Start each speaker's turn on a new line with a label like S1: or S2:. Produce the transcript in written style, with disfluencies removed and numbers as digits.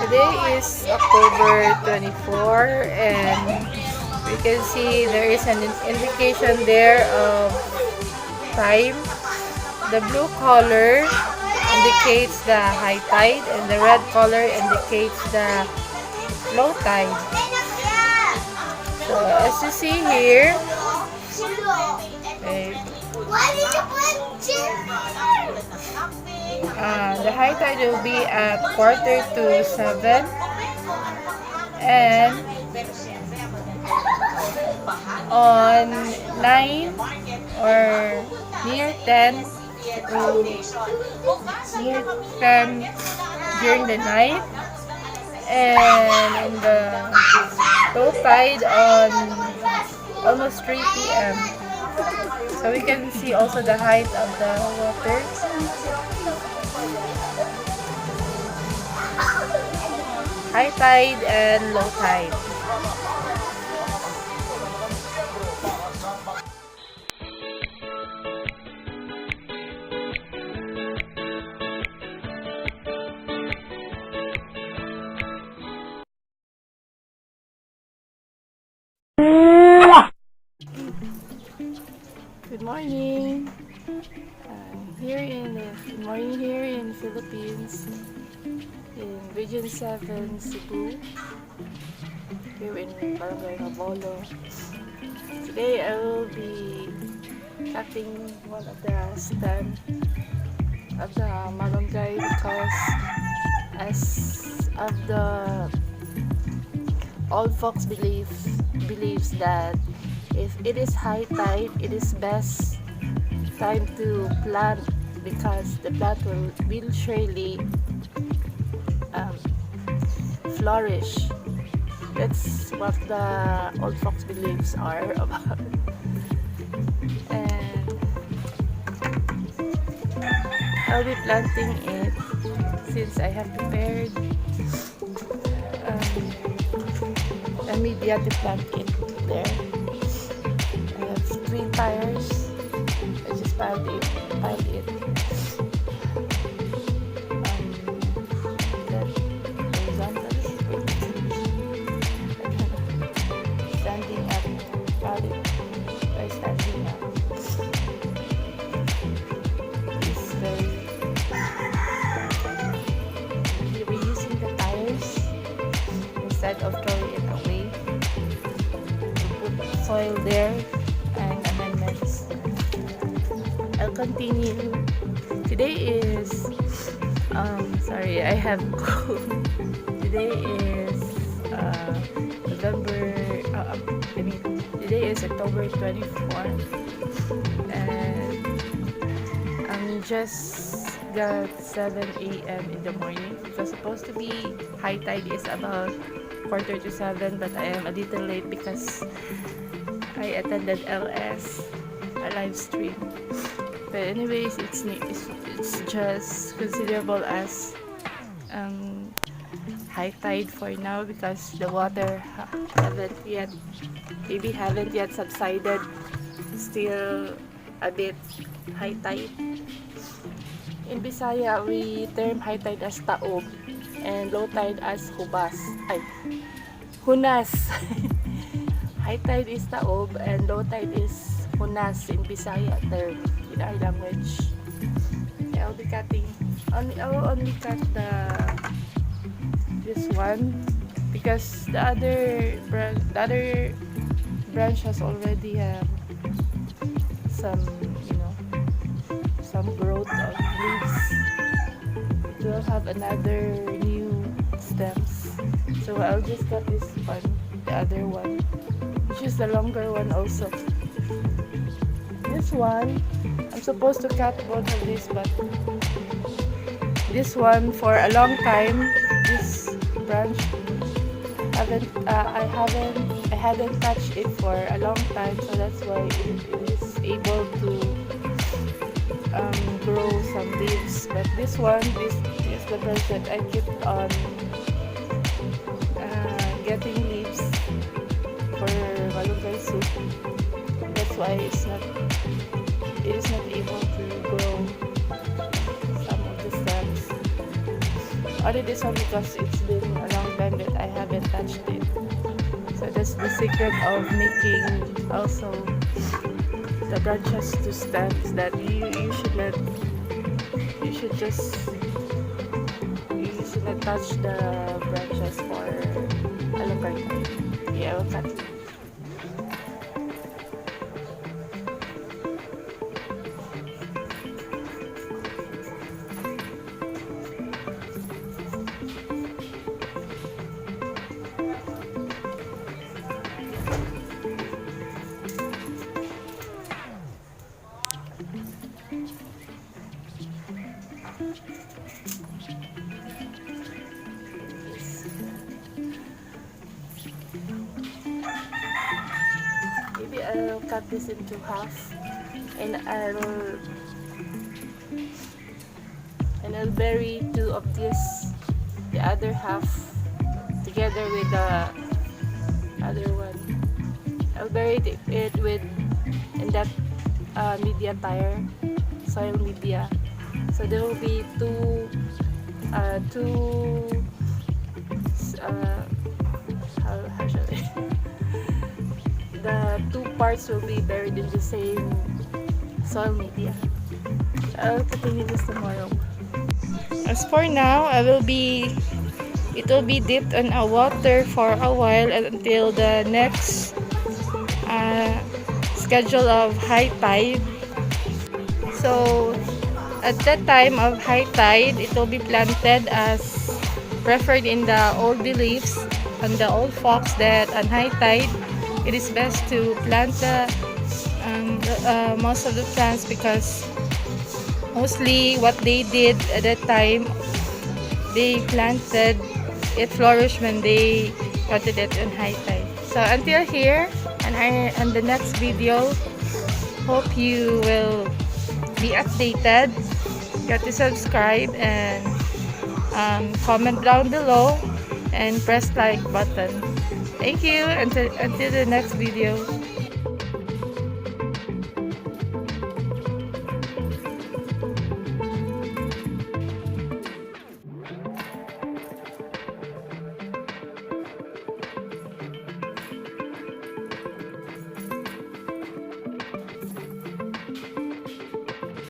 S1: Today is October 24 and we can see there is an indication there of time. The blue color indicates the high tide and the red color indicates the low tide. So as you see here, the high tide will be at 6:45 and on 9 or near 10 during the night, and in the low tide on almost 3 p.m. So we can see also the height of the water. High tide and low tide. Good morning. Good morning here in Philippines, in Region 7, Cebu, here in Barangay Mabolo. Today I will be cutting one of the stems of the Malunggay because as of the old folks believes that if it is high tide, it is best time to plant because the plant will surely flourish. That's what the old folks beliefs are about. And I'll be planting it since I have prepared a media to plant it there. I have 3 tires. I just piled it. Standing up, piled it by standing up. It's very. We're using the tires instead of throwing it away. We put soil there and amendments. I'll continue. Today is sorry, I have cold. Today is today is October 24th and I'm just got 7 a.m. in the morning. It was supposed to be high tide is about 6:45, but I am a little late because I attended LS, a live stream. But anyways, it's just considerable as high tide for now because the water haven't yet subsided. Still a bit high tide. In Bisaya, we term high tide as taob and low tide as hunas. High tide is taob and low tide is hunas in Bisaya term in our language. I will be cutting. I will only cut this one because the other branch has already some growth of leaves. It will have another new stems. So I'll just cut this one, the other one, which is the longer one also. This one, I'm supposed to cut both of these, but this one for a long time, this branch I hadn't touched it for a long time, so that's why it is able to grow some leaves. But this one, this is the branch that I keep on getting leaves for malunggay soup. That's why it is not able to grow Only this one because it's been a long time that I haven't touched it. So that's the secret of making also the branches to stems, that you should not touch the branches for a longer time. Yeah, I will cut it. Maybe I'll cut this into half, and I'll bury two of the other half together with the other one. I'll bury it with in that media tire, soil media. So there will be two how shall I? The two parts will be buried in the same soil media. I'll continue this tomorrow. As for now, it will be dipped in a water for a while until the next schedule of high tide. So at that time of high tide, it will be planted as preferred in the old beliefs and the old folks that on high tide it is best to plant most of the plants, because mostly what they did at that time, they planted it flourished when they planted it in high tide. So until here, and the next video, hope you will be updated. You have to subscribe and comment down below and press like button. Thank you until the next video.